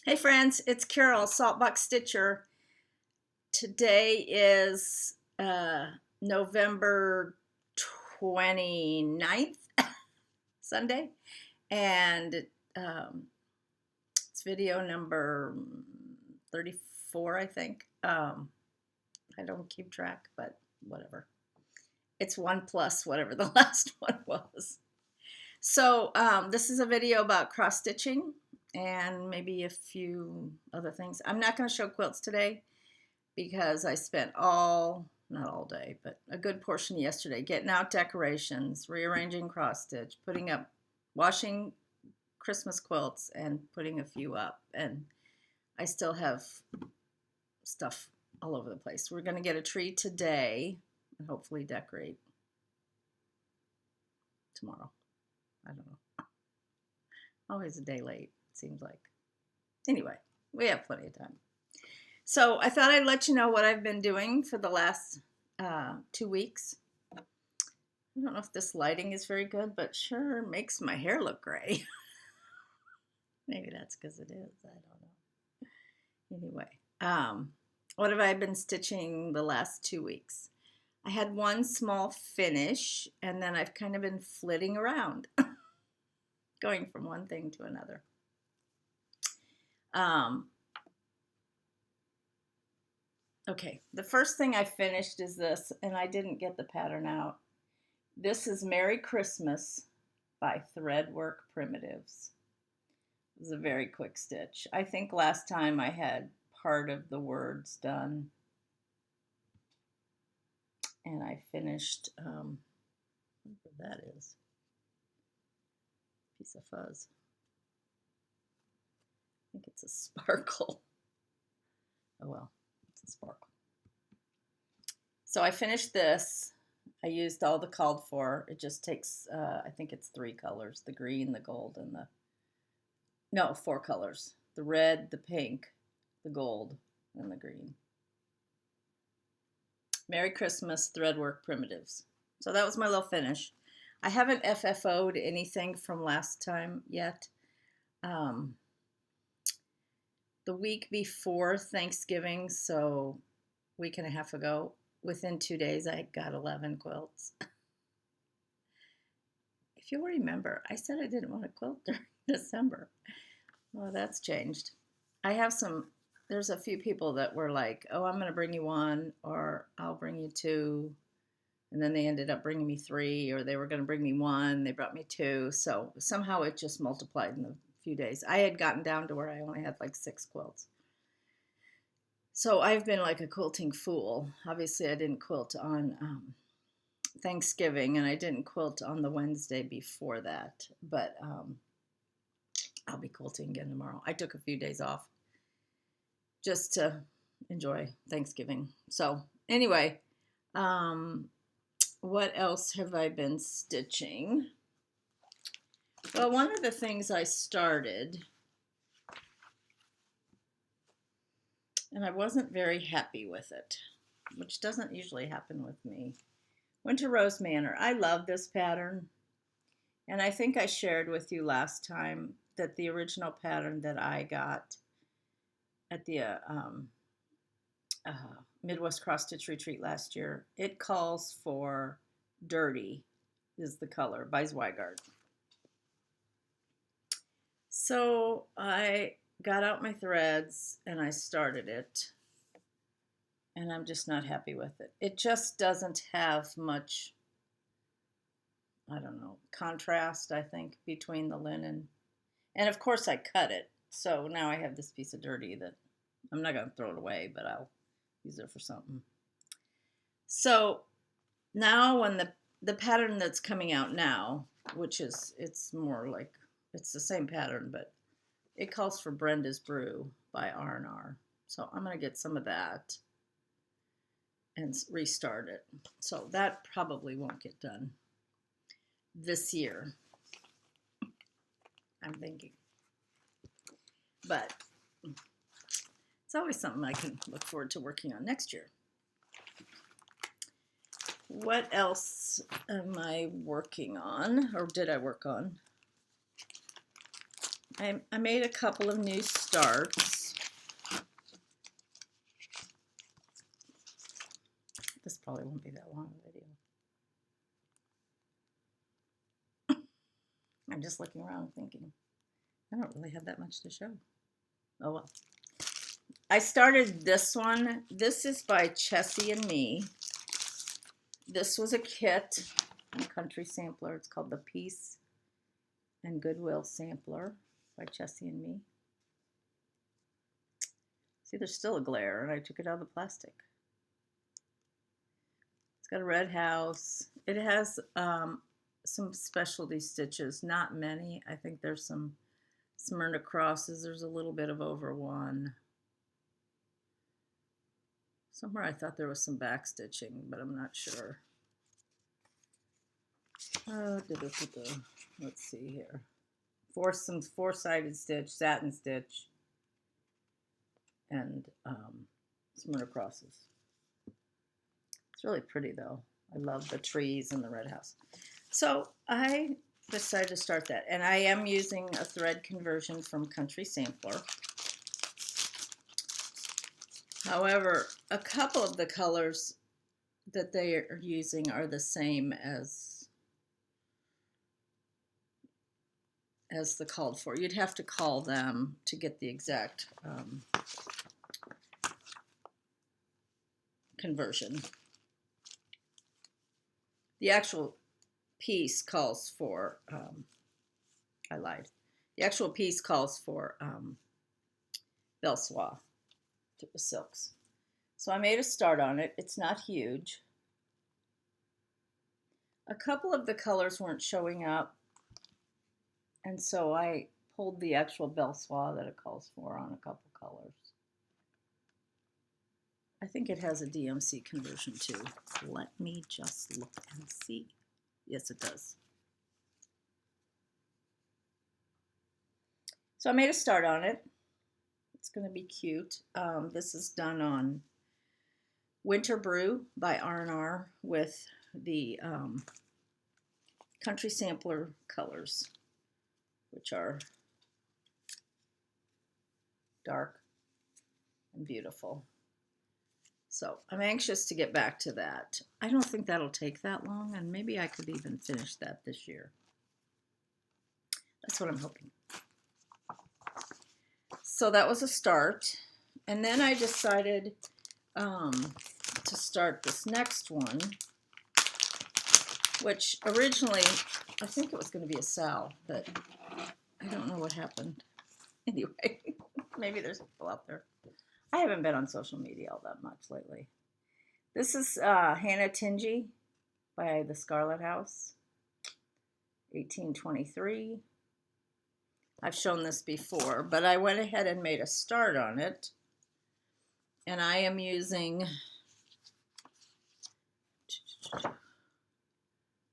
Hey friends, it's Carol, Saltbox Stitcher. Today is November 29th, Sunday, and um, it's video number 34, I think. I don't keep track, but whatever. It's one plus whatever the last one was. So this is a video about cross stitching and maybe a few other things. I'm not going to show quilts today because I spent not all day, but a good portion yesterday getting out decorations, rearranging cross stitch, putting up, washing Christmas quilts and putting a few up. And I still have stuff all over the place. We're going to get a tree today and hopefully decorate tomorrow. I don't know. Always a day late, it seems like. Anyway, we have plenty of time. So I thought I'd let you know what I've been doing for the last 2 weeks. I don't know if this lighting is very good, but sure makes my hair look gray. Maybe that's because it is. I don't know. Anyway, what have I been stitching the last 2 weeks? I had one small finish, and then I've kind of been flitting around, going from one thing to another. Okay, the first thing I finished is this, and I didn't get the pattern out. This is Merry Christmas by Threadwork Primitives. It was a very quick stitch. I think last time I had part of the words done, and I finished, whatever that is, piece of fuzz. I think it's a sparkle. Oh well, it's a sparkle. So I finished this. I used all the called for. It just takes, I think it's 3 colors, the green, the gold, and no, 4 colors. The red, the pink, the gold, and the green. Merry Christmas, Threadwork Primitives. So that was my little finish. I haven't FFO'd anything from last time yet. The week before Thanksgiving, so a week and a half ago, within 2 days, I got 11 quilts. If you'll remember, I said I didn't want to quilt during December. Well, that's changed. There's a few people that were like, oh, I'm going to bring you one, or I'll bring you 2. And then they ended up bringing me 3, or they were going to bring me 1. They brought me 2. So somehow it just multiplied in a few days. I had gotten down to where I only had like 6 quilts. So I've been like a quilting fool. Obviously, I didn't quilt on Thanksgiving, and I didn't quilt on the Wednesday before that. But I'll be quilting again tomorrow. I took a few days off just to enjoy Thanksgiving. So anyway, what else have I been stitching? Well, one of the things I started, and I wasn't very happy with it, which doesn't usually happen with me. Winter Rose Manor. I love this pattern, and I think I shared with you last time that the original pattern that I got at the Midwest Cross Stitch Retreat last year, it calls for Dirty is the color by Zweigart. So I got out my threads and I started it, and I'm just not happy with it. It just doesn't have much, I don't know, contrast, I think, between the linen. And of course I cut it. So now I have this piece of Dirty that I'm not going to throw it away, but I'll use it for something. So now when the pattern that's coming out now, which is, it's more like, it's the same pattern, but it calls for Brenda's Brew by R&R. So I'm going to get some of that and restart it. So that probably won't get done this year, I'm thinking. But it's always something I can look forward to working on next year. What else am I working on, or did I work on? I made a couple of new starts. This probably won't be that long a video. I'm just looking around thinking, I don't really have that much to show. Oh well. I started this one. This is by Chessie and Me. This was a kit, a Country Sampler. It's called the Peace and Goodwill Sampler by Chessie and Me. See, there's still a glare, and I took it out of the plastic. It's got a red house. It has some specialty stitches, not many. I think there's some Smyrna crosses. There's a little bit of over one. Somewhere I thought there was some back stitching, but I'm not sure. Let's see here. Some four-sided stitch, satin stitch, and Smyrna crosses. It's really pretty though. I love the trees and the red house. So I decided to start that, and I am using a thread conversion from Country Sampler. However, a couple of the colors that they are using are the same as the called for. You'd have to call them to get the exact conversion. The actual piece calls for, I lied. The actual piece calls for Belle Soie silks. So I made a start on it. It's not huge. A couple of the colors weren't showing up, and so I pulled the actual Belle Soie that it calls for on a couple colors. I think it has a DMC conversion too. Let me just look and see. Yes, it does. So I made a start on it. It's going to be cute. This is done on Winter Brew by R&R with the Country Sampler colors, which are dark and beautiful. So I'm anxious to get back to that. I don't think that'll take that long, and maybe I could even finish that this year. That's what I'm hoping. So that was a start, and then I decided to start this next one, which originally I think it was going to be a Sal, but I don't know what happened. Anyway, maybe there's people out there. I haven't been on social media all that much lately. This is Hannah Tingy by the Scarlet House, 1823. I've shown this before, but I went ahead and made a start on it. And I am using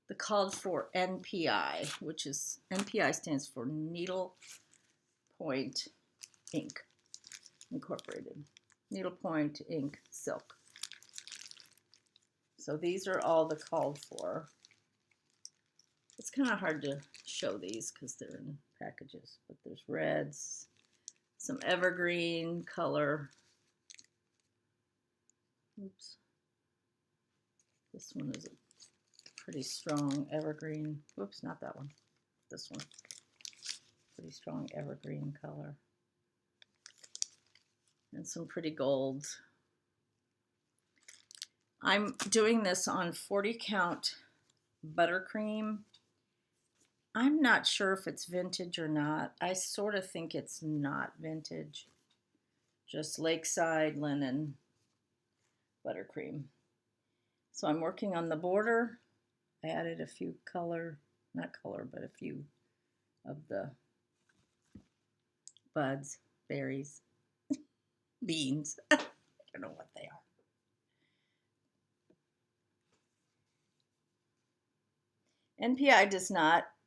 the called for NPI, which is, NPI stands for Needle Point Ink Incorporated. Needle Point Ink Silk. So these are all the called for. It's kind of hard to show these because they're in packages, but there's reds, some evergreen color. Oops. This one is a pretty strong evergreen. Oops, not that one. This one. Pretty strong evergreen color. And some pretty gold. I'm doing this on 40 count buttercream. I'm not sure if it's vintage or not. I sort of think it's not vintage. Just Lakeside linen buttercream. So I'm working on the border. I added a few but a few of the buds, berries, beans. I don't know what they are. NPI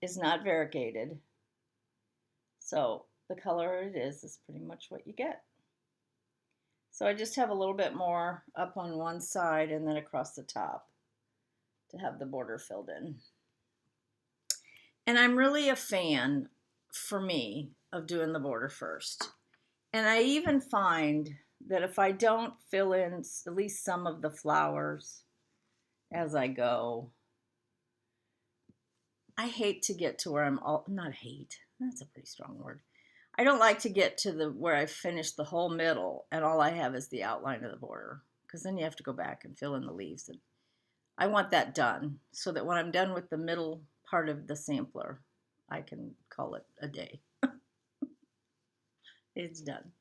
is not variegated. So the color it is pretty much what you get. So I just have a little bit more up on one side and then across the top to have the border filled in. And I'm really a fan, for me, of doing the border first. And I even find that if I don't fill in at least some of the flowers as I go, I hate to get to where I'm all, not hate, that's a pretty strong word. I don't like to get to the where I finished the whole middle and all I have is the outline of the border, because then you have to go back and fill in the leaves. And I want that done so that when I'm done with the middle part of the sampler, I can call it a day. It's done.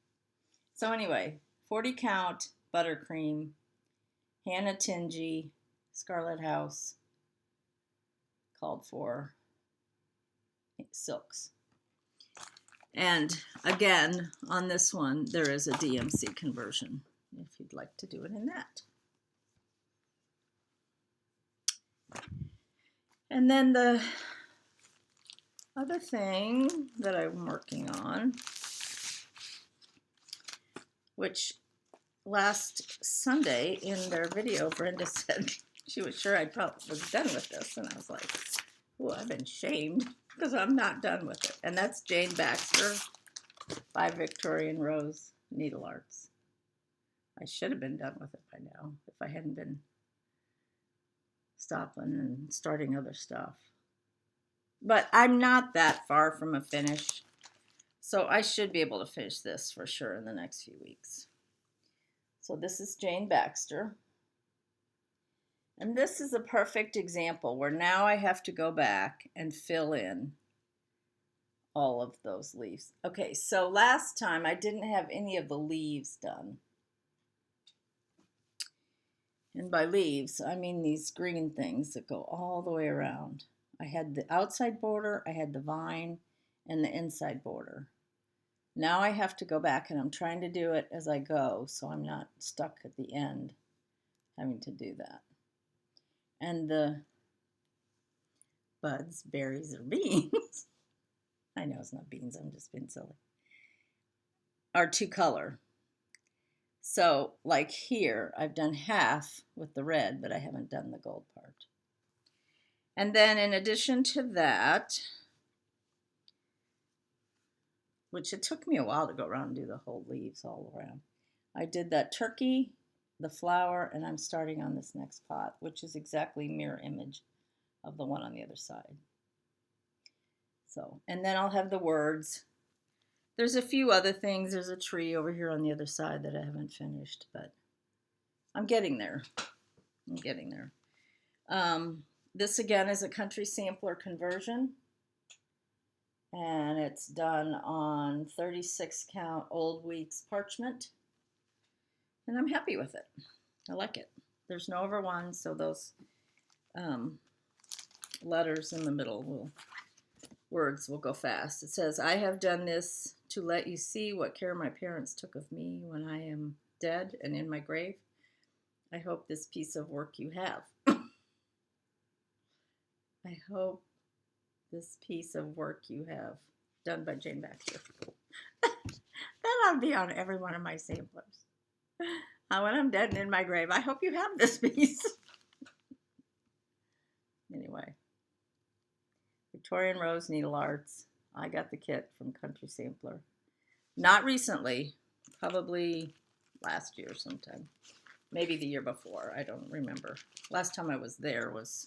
So anyway, 40 count buttercream, Hannah Tingy, Scarlet House, called for silks. And again, on this one, there is a DMC conversion if you'd like to do it in that. And then the other thing that I'm working on, which last Sunday in their video, Brenda said she was sure I probably was done with this. And I was like, oh, I've been shamed because I'm not done with it. And that's Jane Baxter by Victoria and Rose Needle Arts. I should have been done with it by now if I hadn't been stopping and starting other stuff. But I'm not that far from a finish, so I should be able to finish this for sure in the next few weeks. So this is Jane Baxter. And this is a perfect example where now I have to go back and fill in all of those leaves. Okay, so last time I didn't have any of the leaves done. And by leaves, I mean these green things that go all the way around. I had the outside border, I had the vine, and the inside border. Now I have to go back, and I'm trying to do it as I go, so I'm not stuck at the end having to do that. And the buds, berries, or beans, I know it's not beans, I'm just being silly, are 2-color. So like here, I've done half with the red, but I haven't done the gold part. And then in addition to that, which it took me a while to go around and do the whole leaves all around, I did that turkey, the flower, and I'm starting on this next pot, which is exactly mirror image of the one on the other side. So, and then I'll have the words. There's a few other things. There's a tree over here on the other side that I haven't finished, but I'm getting there. I'm getting there. This again is a country sampler conversion, and it's done on 36 count Old Weeks parchment, and I'm happy with it. I like it. There's no over one, so those letters in the middle words will go fast. It says, I have done this to let you see what care my parents took of me when I am dead and in my grave. I hope this piece of work you have. I hope this piece of work you have, done by Jane Baxter. That'll be on every one of my samplers. When I'm dead and in my grave, I hope you have this piece. Anyway, Victoria and Rose Needle Arts. I got the kit from Country Sampler. Not recently, probably last year sometime. Maybe the year before, I don't remember. Last time I was there was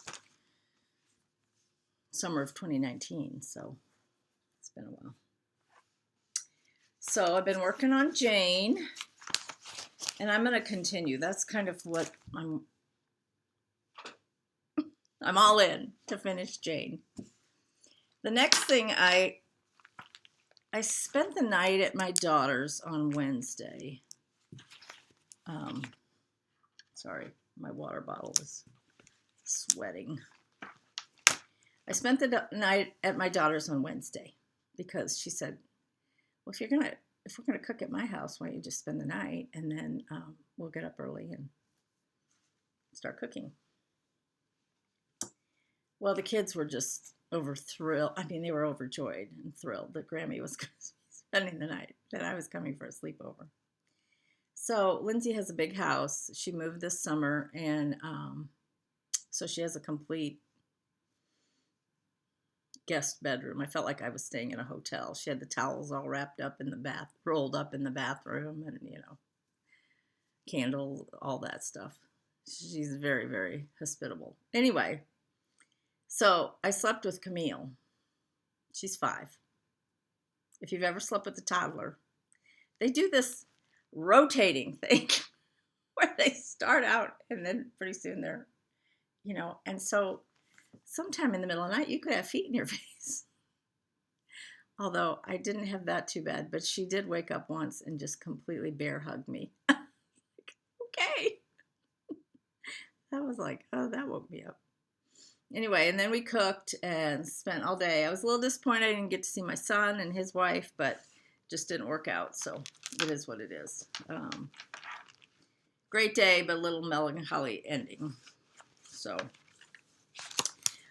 summer of 2019, so it's been a while. So I've been working on Jane, and I'm going to continue. That's kind of what I'm all in to finish Jane. The next thing, I spent the night at my daughter's on Wednesday. Sorry, my water bottle is sweating. I spent the night at my daughter's on Wednesday because she said, well, if we're gonna cook at my house, why don't you just spend the night, and then we'll get up early and start cooking. Well, the kids were just thrilled. I mean, they were overjoyed and thrilled that Grammy was spending the night, that I was coming for a sleepover. So Lindsay has a big house. She moved this summer, and so she has a complete guest bedroom. I felt like I was staying in a hotel. She had the towels all wrapped up in the rolled up in the bathroom, and candles, all that stuff. She's very, very hospitable. Anyway, so I slept with Camille. She's 5. If you've ever slept with a toddler, they do this rotating thing where they start out and then pretty soon they're, and so sometime in the middle of the night you could have feet in your face. Although I didn't have that too bad, but she did wake up once and just completely bear hugged me. Okay. That was like, oh, that woke me up. Anyway, and then we cooked and spent all day. I was a little disappointed I didn't get to see my son and his wife, but just didn't work out, so it is what it is. Great day, but a little melancholy ending. So,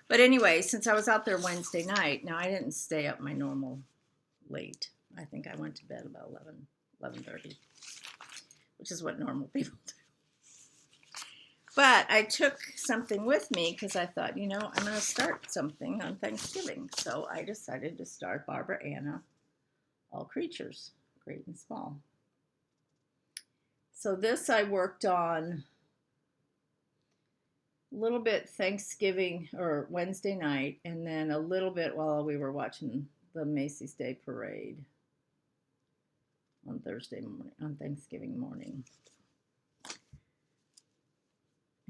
but anyway, since I was out there Wednesday night, now I didn't stay up my normal late. I think I went to bed about 11:30, which is what normal people do. But I took something with me because I thought, I'm going to start something on Thanksgiving. So I decided to start Barbara Anna, All Creatures, Great and Small. So this I worked on a little bit Thanksgiving or Wednesday night, and then a little bit while we were watching the Macy's Day Parade on Thanksgiving morning.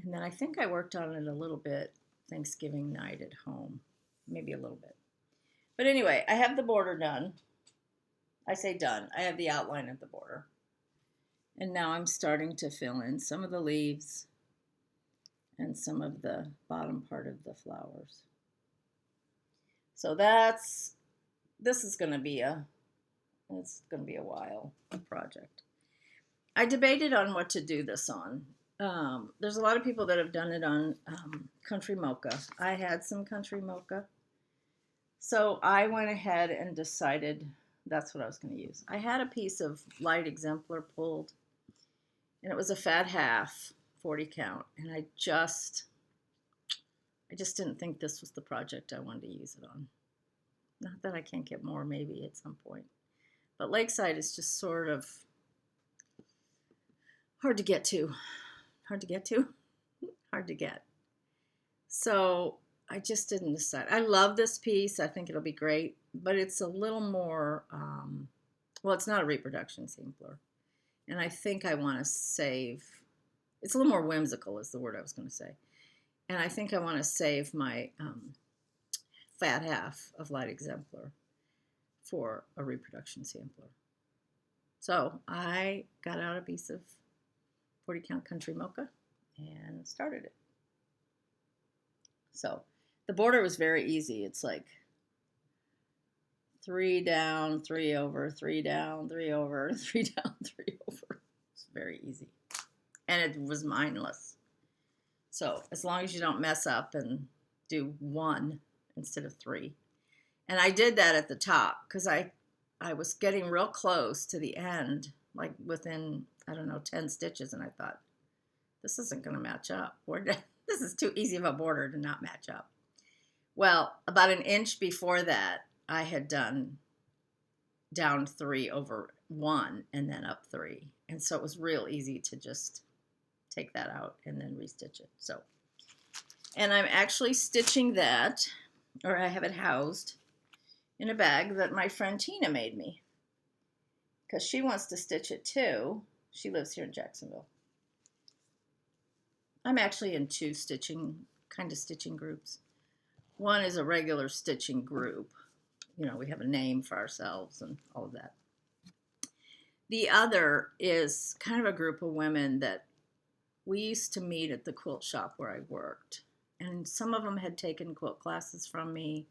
And then I think I worked on it a little bit Thanksgiving night at home, maybe a little bit. But anyway, I have the border done. I say done. I have the outline of the border. And now I'm starting to fill in some of the leaves and some of the bottom part of the flowers. So this is going to be a while project. I debated on what to do this on. There's a lot of people that have done it on Country Mocha. I had some Country Mocha. So I went ahead and decided that's what I was going to use. I had a piece of light exemplar pulled, and it was a fat half, 40 count, and I just didn't think this was the project I wanted to use it on. Not that I can't get more, maybe at some point. But Lakeside is just sort of hard to get to. Hard to get. So I just didn't decide. I love this piece. I think it'll be great, but it's a little more, it's not a reproduction sampler. And I think I want to save, it's a little more whimsical is the word I was going to say. And I think I want to save my fat half of light exemplar for a reproduction sampler. So I got out a piece of 40 count Country Mocha and started it. So the border was very easy. It's like 3 down, 3 over, 3 down, 3 over, 3 down, 3 over. It's very easy. And it was mindless. So as long as you don't mess up and do 1 instead of 3. And I did that at the top because I was getting real close to the end, like within, 10 stitches, and I thought, this isn't going to match up. This is too easy of a border to not match up. Well, about an inch before that, I had done down 3 over 1 and then up 3. And so it was real easy to just take that out and then restitch it. So, and I'm actually stitching that, or I have it housed in a bag that my friend Tina made me because she wants to stitch it too. She lives here in Jacksonville. I'm actually in 2 stitching groups. One is a regular stitching group. We have a name for ourselves and all of that. The other is kind of a group of women that we used to meet at the quilt shop where I worked. And some of them had taken quilt classes from me,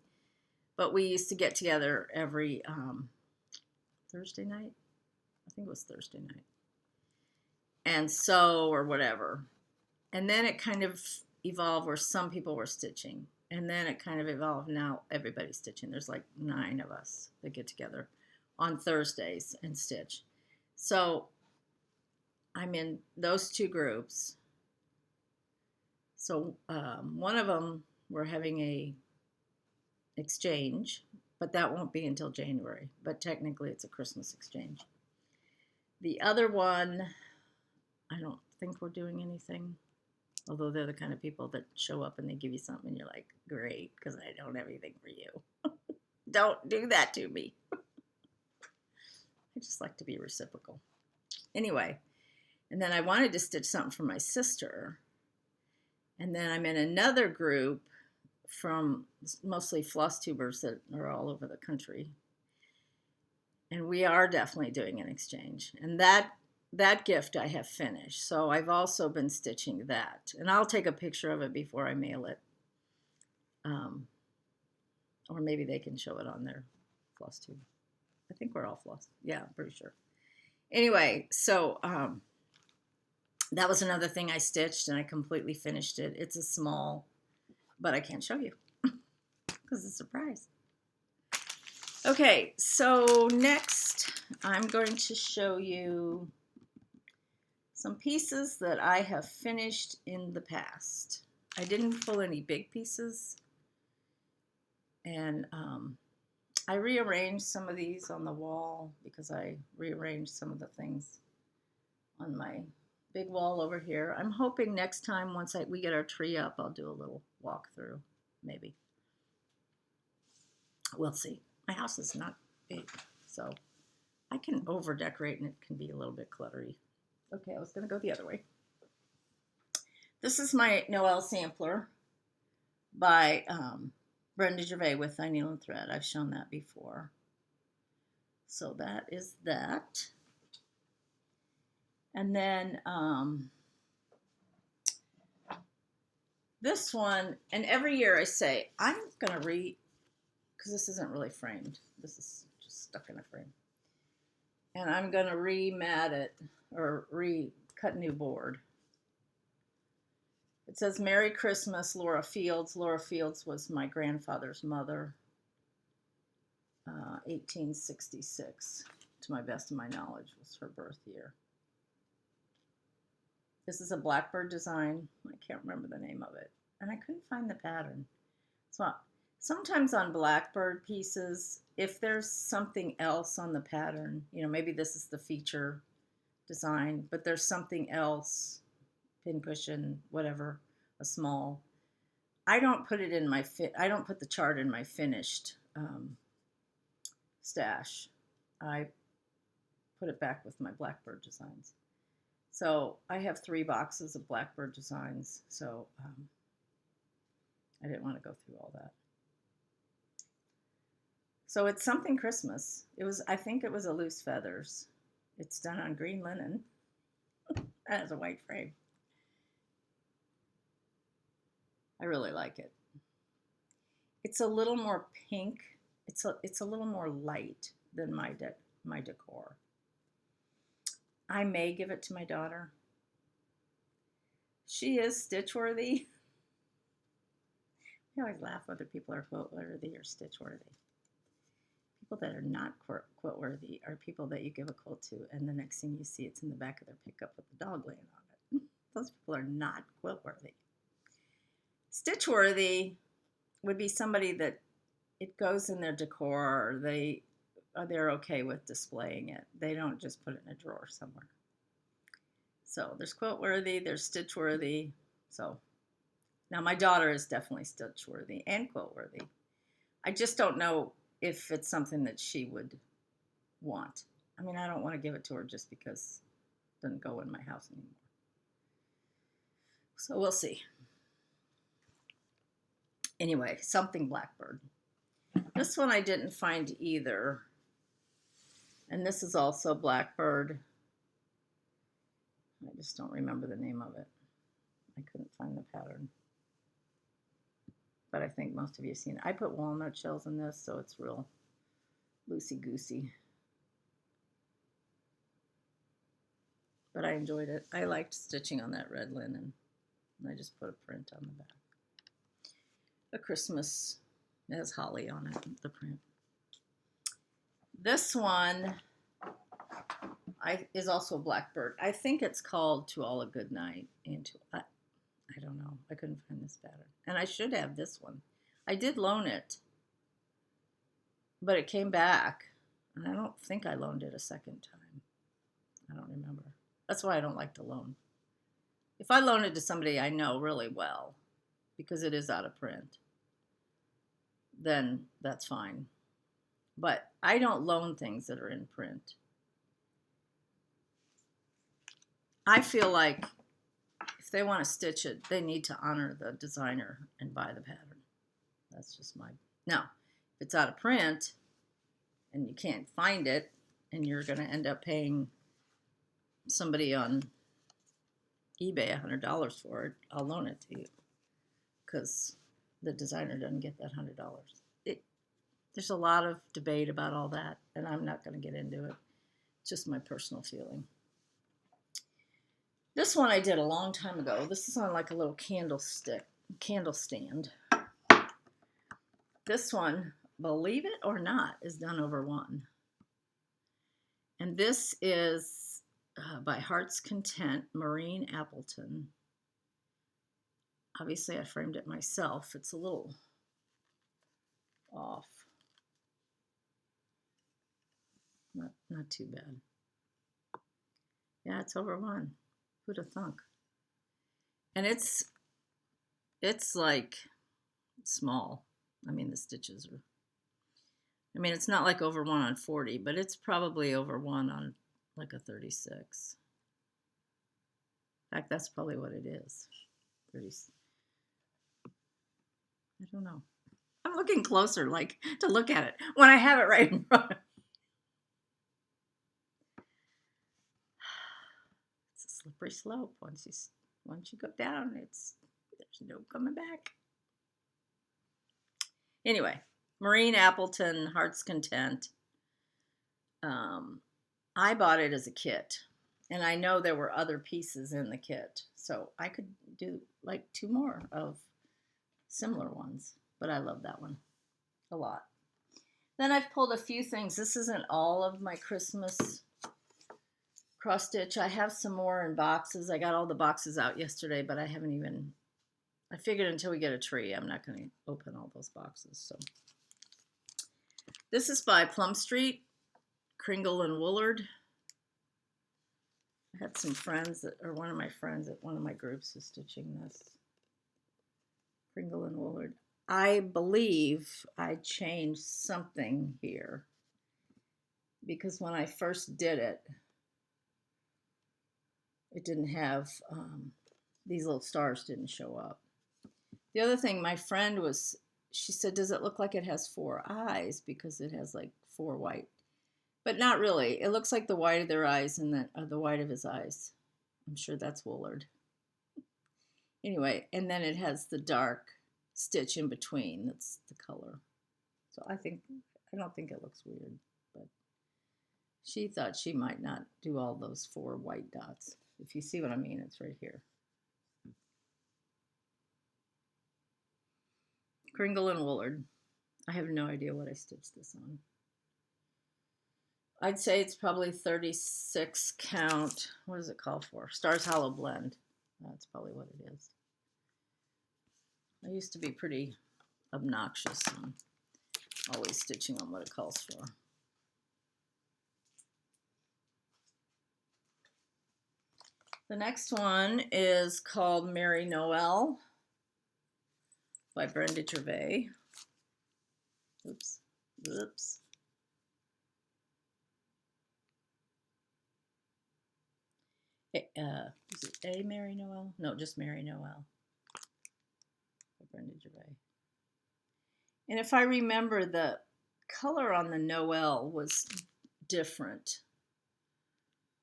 but we used to get together every Thursday night. I think it was Thursday night. And so, or whatever. And then it kind of evolved where some people were stitching. And then it kind of evolved. Now everybody's stitching. There's like 9 of us that get together on Thursdays and stitch. So I'm in those 2 groups. So one of them, we're having a exchange, but that won't be until January. But technically, it's a Christmas exchange. The other one, I don't think we're doing anything. Although they're the kind of people that show up and they give you something and you're like, great, because I don't have anything for you. Don't do that to me. I just like to be reciprocal. Anyway, and then I wanted to stitch something for my sister. And then I'm in another group from mostly floss tubers that are all over the country. And we are definitely doing an exchange. And that gift I have finished. So I've also been stitching that. And I'll take a picture of it before I mail it. Or maybe they can show it on their floss tube. I think we're all floss. Yeah, I'm pretty sure. Anyway, so that was another thing I stitched and I completely finished it. It's a small, but I can't show you because it's a surprise. Okay, so next I'm going to show you some pieces that I have finished in the past. I didn't pull any big pieces, and I rearranged some of these on the wall because I rearranged some of the things on my big wall over here. I'm hoping next time once we get our tree up, I'll do a little walkthrough, maybe. We'll see. My house is not big, so I can over decorate and it can be a little bit cluttery. Okay, I was going to go the other way. This is my Noel sampler by Brenda Gervais with Thy Needle and Thread. I've shown that before. So that is that. And then this one, and every year I say, I'm going to because this isn't really framed. This is just stuck in a frame. And I'm going to remat it or cut new board. It says, Merry Christmas, Laura Fields. Laura Fields was my grandfather's mother, 1866, to my best of my knowledge, was her birth year. This is a Blackbird design. I can't remember the name of it. And I couldn't find the pattern. So sometimes on Blackbird pieces, if there's something else on the pattern, maybe this is the feature design, but there's something else, pincushion, whatever, a small. I don't put it in I don't put the chart in my finished stash. I put it back with my Blackbird designs. So I have 3 boxes of Blackbird designs, so I didn't want to go through all that. So it's something Christmas. I think it was a loose feathers. It's done on green linen. That has a white frame. I really like it. It's a little more pink. It's a little more light than my decor. I may give it to my daughter. She is stitch worthy. I always laugh whether people are quilt worthy or stitch worthy. People that are not quilt worthy are people that you give a quilt to, and the next thing you see, it's in the back of their pickup with the dog laying on it. Those people are not quilt worthy. Stitch worthy would be somebody that it goes in their decor, or they're okay with displaying it. They don't just put it in a drawer somewhere. So there's quilt worthy, there's stitch worthy. So now my daughter is definitely stitch worthy and quilt worthy. I just don't know if it's something that she would want. I mean, I don't want to give it to her just because it doesn't go in my house anymore. So we'll see. Anyway, something Blackbird. This one I didn't find either. And this is also Blackbird. I just don't remember the name of it. I couldn't find the pattern. But I think most of you have seen it. I put walnut shells in this, so it's real loosey-goosey. But I enjoyed it. I liked stitching on that red linen. And I just put a print on the back. A Christmas, it has holly on it, the print. This one is also a Blackbird. I think it's called To All a Good Night. I don't know. I couldn't find this pattern. And I should have this one. I did loan it but it came back, and I don't think I loaned it a second time. I don't remember. That's why I don't like to loan. If I loan it to somebody I know really well, because it is out of print, then that's fine. But I don't loan things that are in print. I feel like if they want to stitch it, they need to honor the designer and buy the pattern. That's just my. Now, if it's out of print and you can't find it, and you're going to end up paying somebody on eBay $100 for it, I'll loan it to you because the designer doesn't get that $100. There's a lot of debate about all that, and I'm not going to get into it. It's just my personal feeling. This one I did a long time ago. This is on like a little candle stand. This one, believe it or not, is done over one. And this is by Heart's Content, Maureen Appleton. Obviously, I framed it myself. It's a little off. Not too bad. Yeah, it's over one. Who'd have thunk? And it's like small. I mean, the stitches are. I mean, it's not like over one on 40, but it's probably over one on like a 36. In fact, that's probably what it is. 30. I don't know. I'm looking closer, like to look at it when I have it right in front of me. It's a slippery slope. Once you go down, there's no coming back. Anyway, Maureen Appleton, Heart's Content. I bought it as a kit, and I know there were other pieces in the kit, so I could do like 2 more of similar ones, but I love that one a lot. Then I've pulled a few things. This isn't all of my Christmas cross stitch. I have some more in boxes. I got all the boxes out yesterday, but I figured until we get a tree, I'm not going to open all those boxes. So this is by Plum Street, Kringle and Woolard. I had some friends one of my friends at one of my groups is stitching this. Kringle and Woolard. I believe I changed something here because when I first did it, it didn't have, these little stars didn't show up. The other thing, my friend she said, does it look like it has 4 eyes because it has like 4 white? But not really. It looks like the white of their eyes and the white of his eyes. I'm sure that's Woolard. Anyway, and then it has the dark stitch in between. That's the color. So I don't think it looks weird, but she thought she might not do all those 4 white dots. If you see what I mean, it's right here. Kringle and Woolard. I have no idea what I stitched this on. I'd say it's probably 36 count. What does it call for? Stars Hollow Blend. That's probably what it is. I used to be pretty obnoxious and always stitching on what it calls for. The next one is called Merry Noel by Brenda Gervais. Oops. Is it A Merry Noel? No, just Merry Noel by Brenda Gervais. And if I remember, the color on the Noel was different.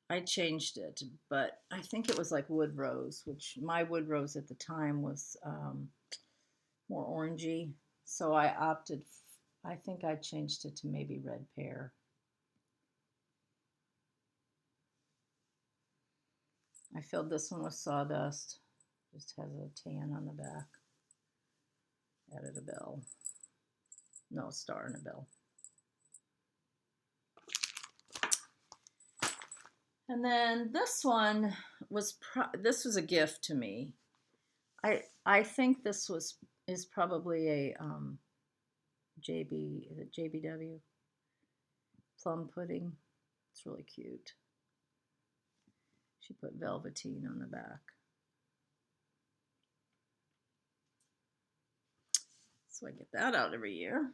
I changed it, but I think it was like wood rose, which my wood rose at the time was more orangey. So I think I changed it to maybe red pear. I filled this one with sawdust. Just has a tan on the back. Added a bell. No, star and a bell. And then this one was a gift to me. I think this is probably a JBW. plum pudding. It's really cute. She put velveteen on the back. So I get that out every year.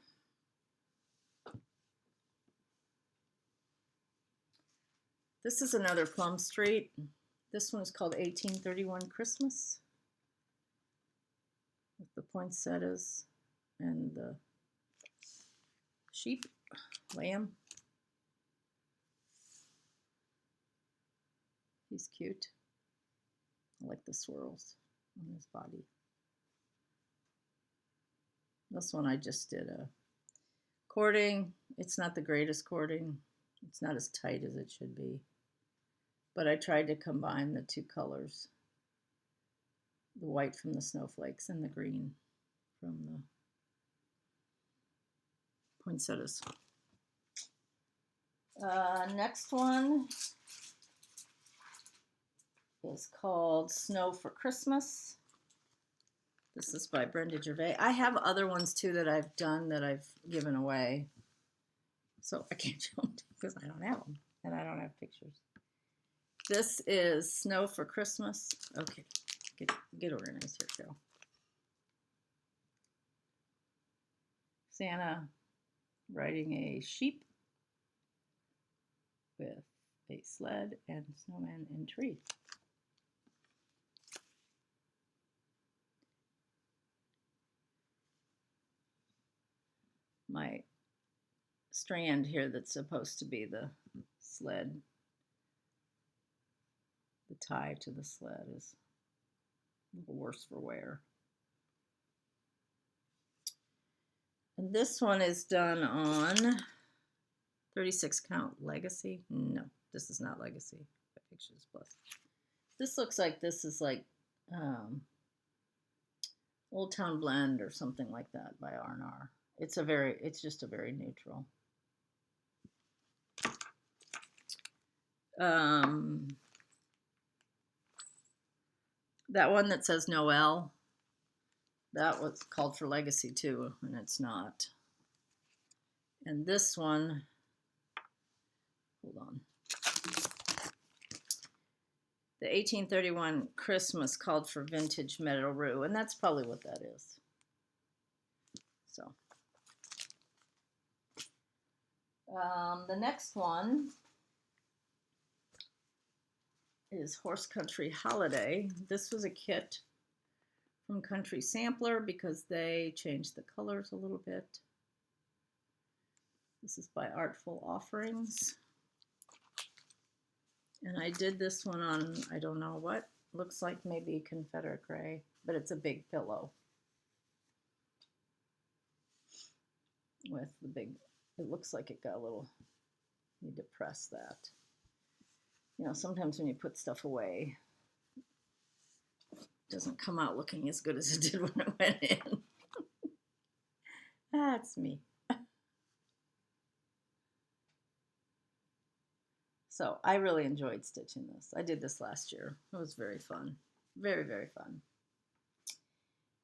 This is another Plum Street. This one is called 1831 Christmas, with the poinsettias and the sheep, lamb. He's cute. I like the swirls on his body. This one I just did a cording. It's not the greatest cording. It's not as tight as it should be. But I tried to combine the two colors, the white from the snowflakes and the green from the poinsettias. Next one is called Snow for Christmas. This is by Brenda Gervais. I have other ones too that I've done that I've given away. So I can't show them because I don't have them and I don't have pictures. This is Snow for Christmas. Okay, get organized here, Joe. Santa riding a sheep with a sled and snowman and tree. My strand here that's supposed to be the sled, the tie to the sled, is a little worse for wear. And this one is done on 36 count Legacy. No, this is not Legacy. Pictures Plus. This looks like this is like Old Town Blend or something like that by R&R. It's just a very neutral. That one that says Noel, that was called for Legacy too, and it's not. And this one, hold on. The 1831 Christmas called for Vintage Meadow Rue, and that's probably what that is. So, the next one is Horse Country Holiday. This was a kit from Country Sampler because they changed the colors a little bit. This is by Artful Offerings. And I did this one on, I don't know what, looks like maybe Confederate gray, but it's a big pillow with the big, it looks like it got a little, need to press that. You know, sometimes when you put stuff away, it doesn't come out looking as good as it did when it went in. That's me. So I really enjoyed stitching this. I did this last year. It was very fun. Very, very fun.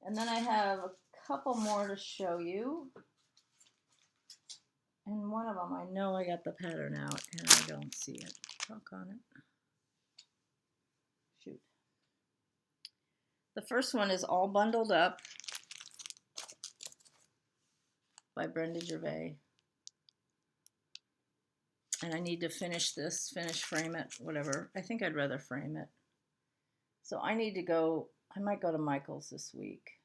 And then I have a couple more to show you. And one of them, I know I got the pattern out and I don't see it. Talk on it. Shoot. The first one is All Bundled Up by Brenda Gervais. And I need to finish this, frame it, whatever. I think I'd rather frame it. So I need to go, I might go to Michael's this week.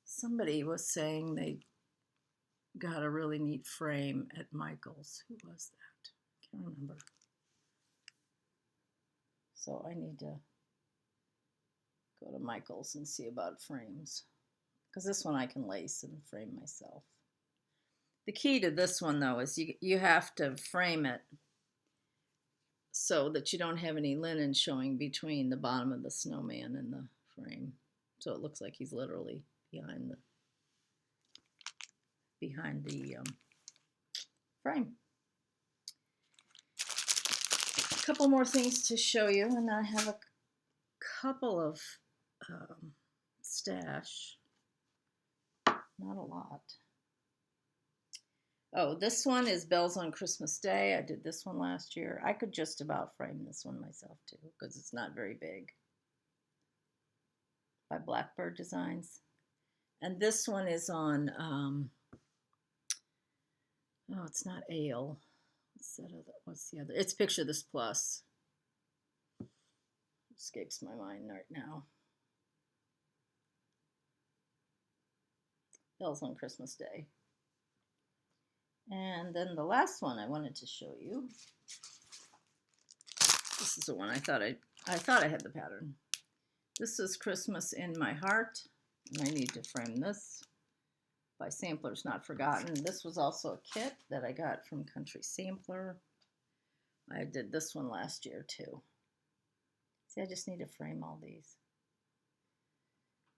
Somebody was saying they got a really neat frame at Michael's. Who was that? I can't remember. So I need to go to Michael's and see about frames. Because this one I can lace and frame myself. The key to this one, though, is you have to frame it so that you don't have any linen showing between the bottom of the snowman and the frame. So it looks like he's literally behind the frame. A couple more things to show you, and I have a couple of stash. Not a lot. Oh, this one is Bells on Christmas Day. I did this one last year. I could just about frame this one myself too because it's not very big. By Blackbird Designs. And this one is on, oh, it's not Ale. What's the other? It's Picture This Plus. Escapes my mind right now. Bells on Christmas Day. And then the last one I wanted to show you. This is the one I thought I had the pattern. This is Christmas in My Heart, and I need to frame this by Samplers Not Forgotten. This was also a kit that I got from Country Sampler. I did this one last year too. See, I just need to frame all these.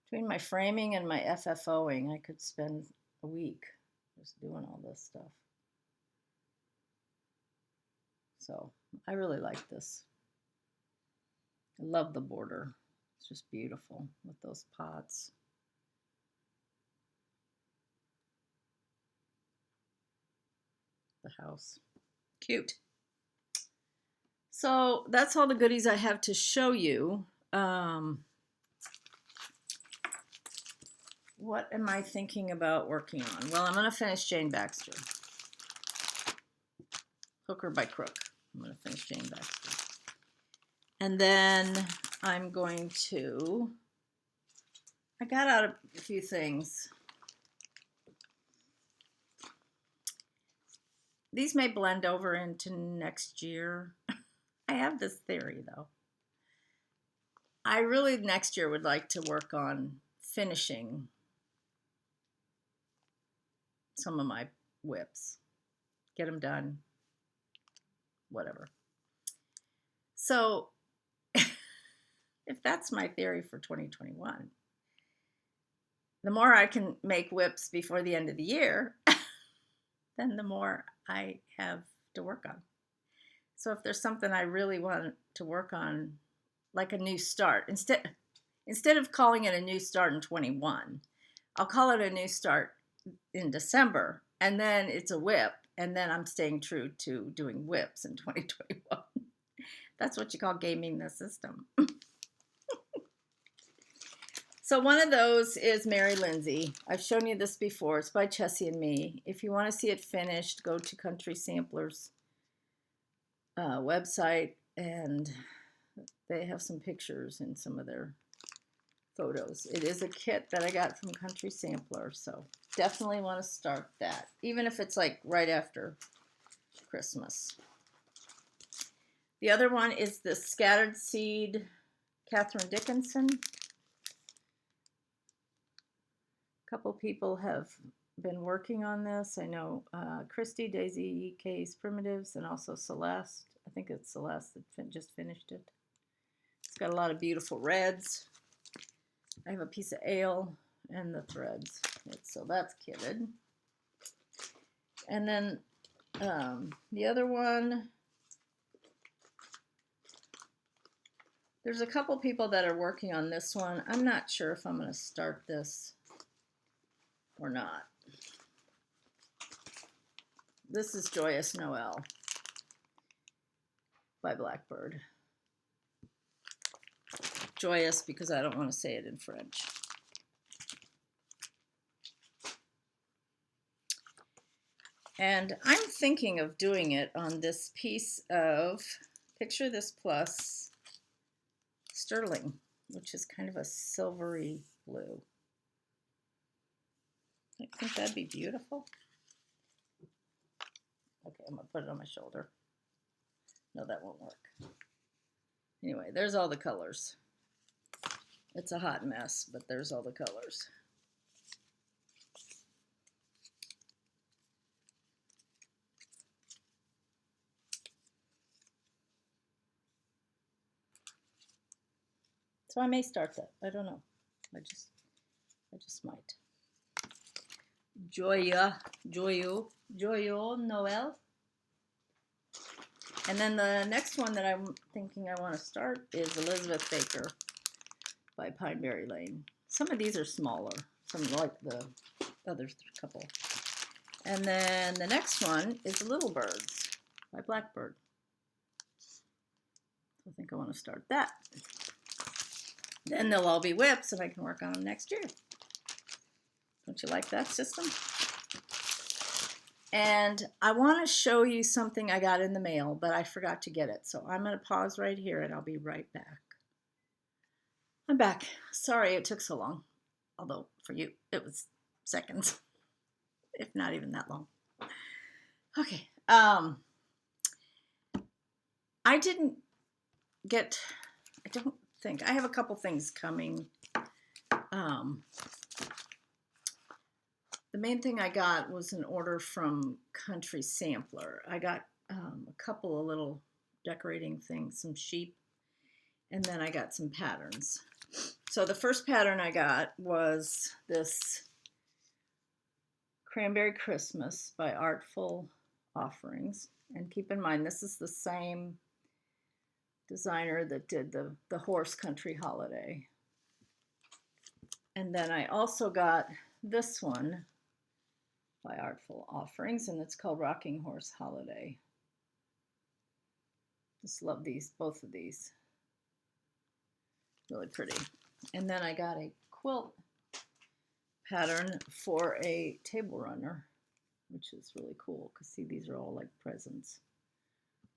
Between my framing and my FFOing, I could spend a week just doing all this stuff. So I really like this. I love the border. It's just beautiful with those pots. The house. Cute. So that's all the goodies I have to show you. What am I thinking about working on? Well, I'm going to finish Jane Baxter. Hooker by Crook. I'm going to finish Jane Baxter. And then I'm going to, I got out a few things. These may blend over into next year. I have this theory though. I really next year would like to work on finishing some of my whips. Get them done. Whatever. So if that's my theory for 2021, the more I can make whips before the end of the year, then the more I have to work on. So if there's something I really want to work on, like a new start, instead of calling it a new start in 21, I'll call it a new start in December, and then it's a whip, and then I'm staying true to doing whips in 2021. That's what you call gaming the system. So one of those is Mary Lindsay. I've shown you this before. It's by Chessie and me. If you want to see it finished, go to Country Sampler's website, and they have some pictures in some of their photos. It is a kit that I got from Country Sampler, so definitely want to start that, even if it's like right after Christmas. The other one is the Scattered Seed Catherine Dickinson. A couple people have been working on this. I know Christy, Daisy K's Primitives, and also Celeste. I think it's Celeste that just finished it. It's got a lot of beautiful reds. I have a piece of ale and the threads. So that's kitted. And then the other one, there's a couple people that are working on this one. I'm not sure if I'm going to start this or not. This is Joyous Noel by Blackbird. Joyous because I don't want to say it in French. And I'm thinking of doing it on this piece of Picture This Plus sterling, which is kind of a silvery blue. I think that'd be beautiful. Okay, I'm gonna put it on my shoulder. No, that won't work. Anyway, there's all the colors. It's a hot mess, but there's all the colors. So I may start that. I don't know. I just might. Joyeux Noel. And then the next one that I'm thinking I want to start is Elizabeth Baker by Pineberry Lane. Some of these are smaller, some like the other couple. And then the next one is Little Birds by Blackbird. I think I want to start that. Then they'll all be whips and I can work on them next year. Don't you like that system? And I want to show you something I got in the mail, but I forgot to get it. So I'm going to pause right here and I'll be right back. I'm back. Sorry it took so long. Although for you, it was seconds, if not even that long. Okay. I don't think, I have a couple things coming. The main thing I got was an order from Country Sampler. I got a couple of little decorating things, some sheep, and then I got some patterns. So the first pattern I got was this Cranberry Christmas by Artful Offerings. And keep in mind, this is the same designer that did the Horse Country Holiday. And then I also got this one by Artful Offerings, and it's called Rocking Horse Holiday. Just love these, both of these. Really pretty. And then I got a quilt pattern for a table runner, which is really cool because see, these are all like presents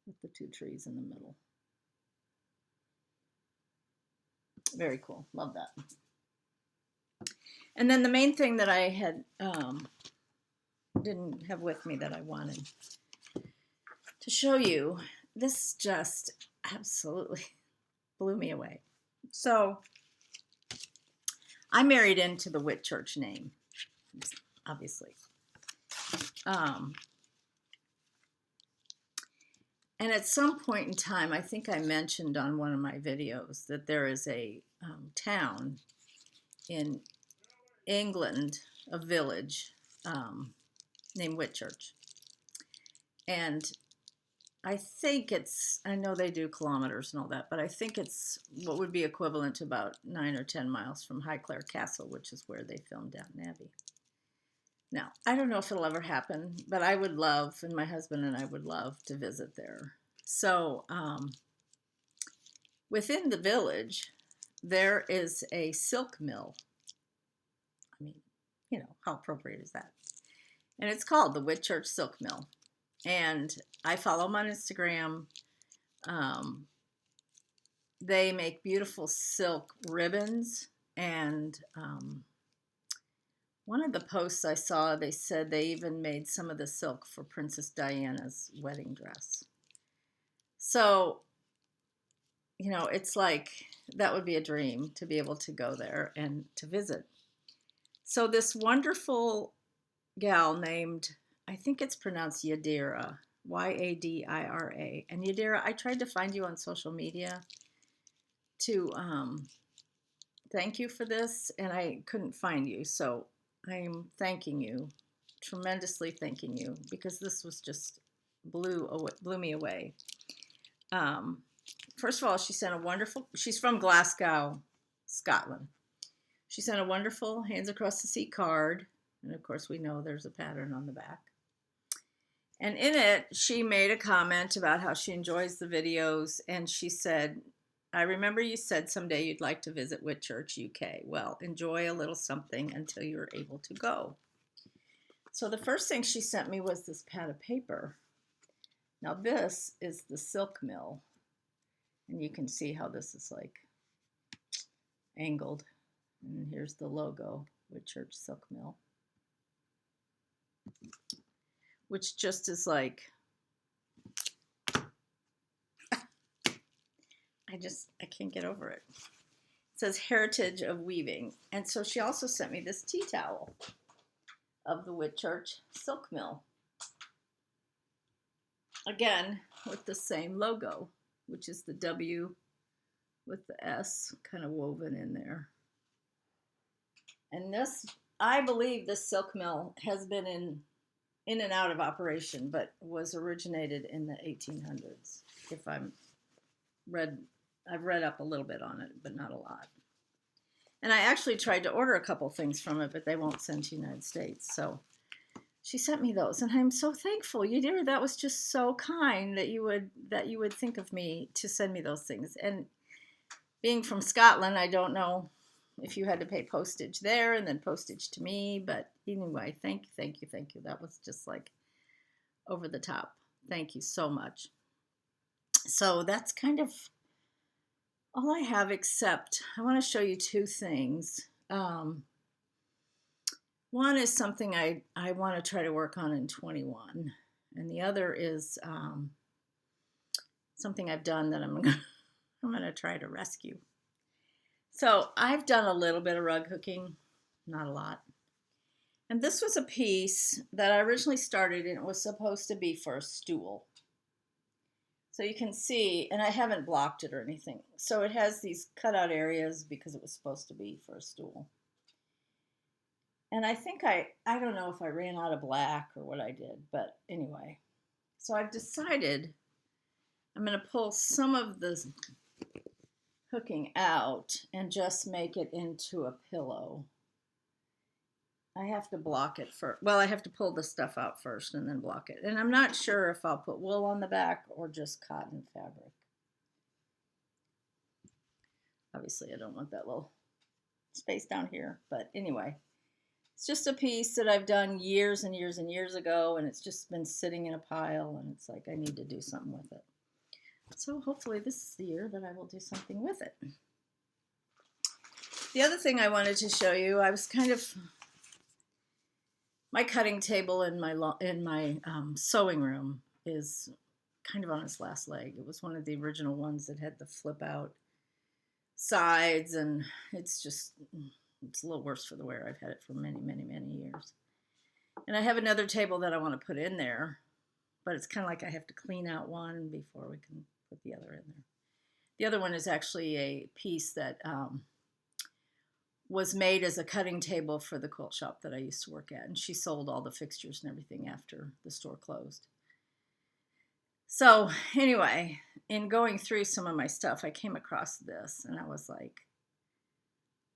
with the two trees in the middle. Very cool. Love that. And then the main thing that I had didn't have with me that I wanted to show you, this just absolutely blew me away. So I married into the Whitchurch name, obviously. And at some point in time, I think I mentioned on one of my videos that there is a town in England, a village named Whitchurch. And I think it's, I know they do kilometers and all that, but I think it's what would be equivalent to about 9 or 10 miles from Highclere Castle, which is where they filmed Downton Abbey. Now, I don't know if it'll ever happen, but I would love, and my husband and I would love to visit there. So within the village, there is a silk mill. I mean, you know, how appropriate is that? And it's called the Whitchurch Silk Mill. And I follow them on Instagram. They make beautiful silk ribbons. And one of the posts I saw, they said they even made some of the silk for Princess Diana's wedding dress. So, you know, it's like, that would be a dream to be able to go there and to visit. So this wonderful gal named, I think it's pronounced Yadira, Yadira. And Yadira, I tried to find you on social media to thank you for this, and I couldn't find you. So I'm thanking you, tremendously thanking you, because this was just blew me away. First of all, she sent a wonderful, she's from Glasgow, Scotland. She sent a wonderful Hands Across the Sea card. And of course, we know there's a pattern on the back. And in it, she made a comment about how she enjoys the videos. And she said, I remember you said someday you'd like to visit Whitchurch, UK. Well, enjoy a little something until you're able to go. So the first thing she sent me was this pad of paper. Now this is the silk mill. And you can see how this is like angled. And here's the logo, Whitchurch Silk Mill. Which just is like, I can't get over it. It says Heritage of Weaving. And so she also sent me this tea towel of the Whitchurch Silk Mill. Again, with the same logo, which is the W with the S kind of woven in there. And this, I believe this silk mill has been in and out of operation, but was originated in the 1800s. If I've read up a little bit on it, but not a lot. And I actually tried to order a couple things from it, but they won't send to the United States. So she sent me those, and I'm so thankful. You did. That was just so kind that you would think of me to send me those things. And being from Scotland, I don't know if you had to pay postage there and then postage to me, but anyway, thank you, thank you, thank you. That was just like over the top. Thank you so much. So that's kind of all I have, except I want to show you two things. One is something I want to try to work on in 21, and the other is something I've done that I'm going to try to rescue. So I've done a little bit of rug hooking, not a lot. And this was a piece that I originally started, and it was supposed to be for a stool. So you can see, and I haven't blocked it or anything. So it has these cutout areas because it was supposed to be for a stool. And I think I don't know if I ran out of black or what I did, but anyway. So I've decided I'm going to pull some of the hooking out and just make it into a pillow. I have to block it first. Well, I have to pull the stuff out first and then block it. And I'm not sure if I'll put wool on the back or just cotton fabric. Obviously, I don't want that little space down here. But anyway, it's just a piece that I've done years and years and years ago, and it's just been sitting in a pile, and it's like I need to do something with it. So hopefully this is the year that I will do something with it. The other thing I wanted to show you, I was kind of, my cutting table in my sewing room is kind of on its last leg. It was one of the original ones that had the flip out sides, and it's a little worse for the wear. I've had it for many, many, many years. And I have another table that I want to put in there, but it's kind of like I have to clean out one before we can put the other in there. The other one is actually a piece that was made as a cutting table for the quilt shop that I used to work at, and she sold all the fixtures and everything after the store closed. So anyway, in going through some of my stuff, I came across this, and I was like,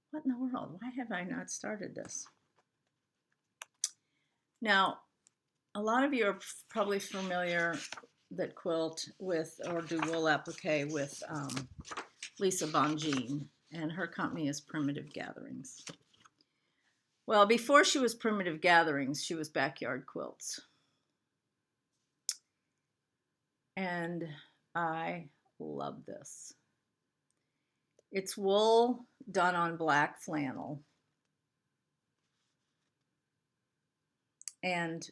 what in the world? Why have I not started this? Now, a lot of you are probably familiar that quilt with or do wool applique with Lisa Bongine, and her company is Primitive Gatherings. Well, before she was Primitive Gatherings, she was Backyard Quilts. And I love this. It's wool done on black flannel. And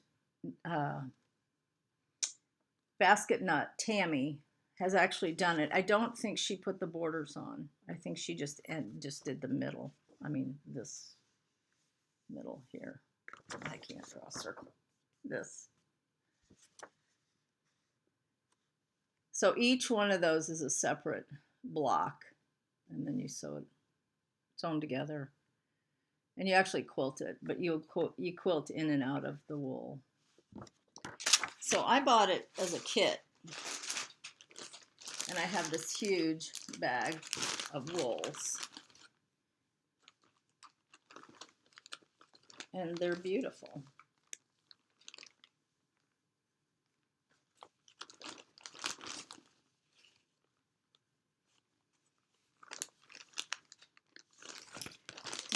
Basket Nut, Tammy, has actually done it. I don't think she put the borders on. I think she just did the middle. I mean, this middle here. I can't draw a circle. This. So each one of those is a separate block, and then you sew them together, and you actually quilt it, but you quilt in and out of the wool. So I bought it as a kit, and I have this huge bag of wools, and they're beautiful.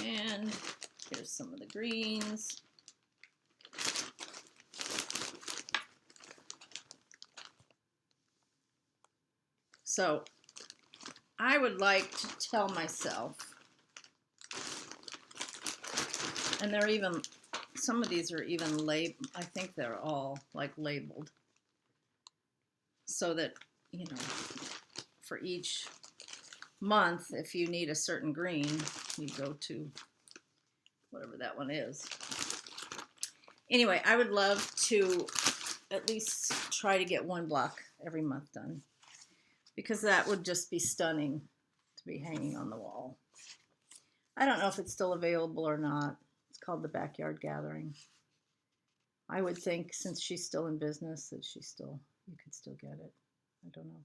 And here's some of the greens. So I would like to tell myself, and they're even, some of these are even labeled, I think they're all like labeled, so that, you know, for each month, if you need a certain green, you go to whatever that one is. Anyway, I would love to at least try to get one block every month done, because that would just be stunning to be hanging on the wall. I don't know if it's still available or not. It's called the Backyard Gathering. I would think, since she's still in business, that you could still get it. I don't know.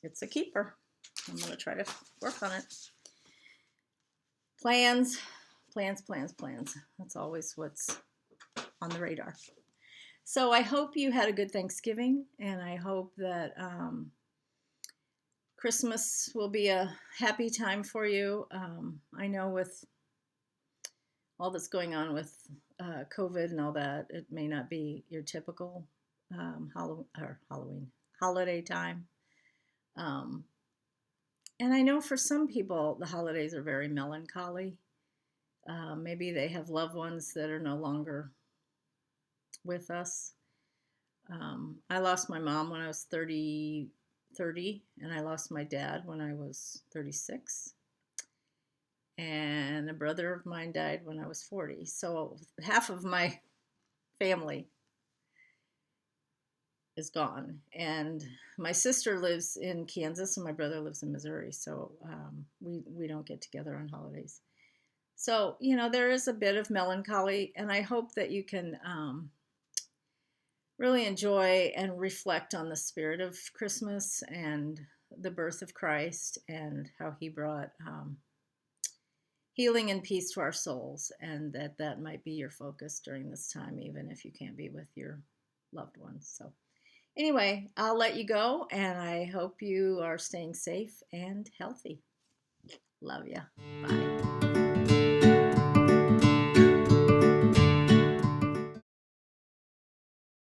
It's a keeper. I'm going to try to work on it. Plans. That's always what's on the radar. So I hope you had a good Thanksgiving, and I hope that Christmas will be a happy time for you. I know with all that's going on with COVID and all that, it may not be your typical Halloween holiday time. Um, and I know for some people, the holidays are very melancholy. Maybe they have loved ones that are no longer with us. I lost my mom when I was 30, and I lost my dad when I was 36. And a brother of mine died when I was 40. So half of my family is gone. And my sister lives in Kansas and my brother lives in Missouri. So we don't get together on holidays. So, there is a bit of melancholy, and I hope that you can really enjoy and reflect on the spirit of Christmas and the birth of Christ and how he brought healing and peace to our souls, and that might be your focus during this time, even if you can't be with your loved ones. So anyway, I'll let you go, and I hope you are staying safe and healthy. Love ya. Bye.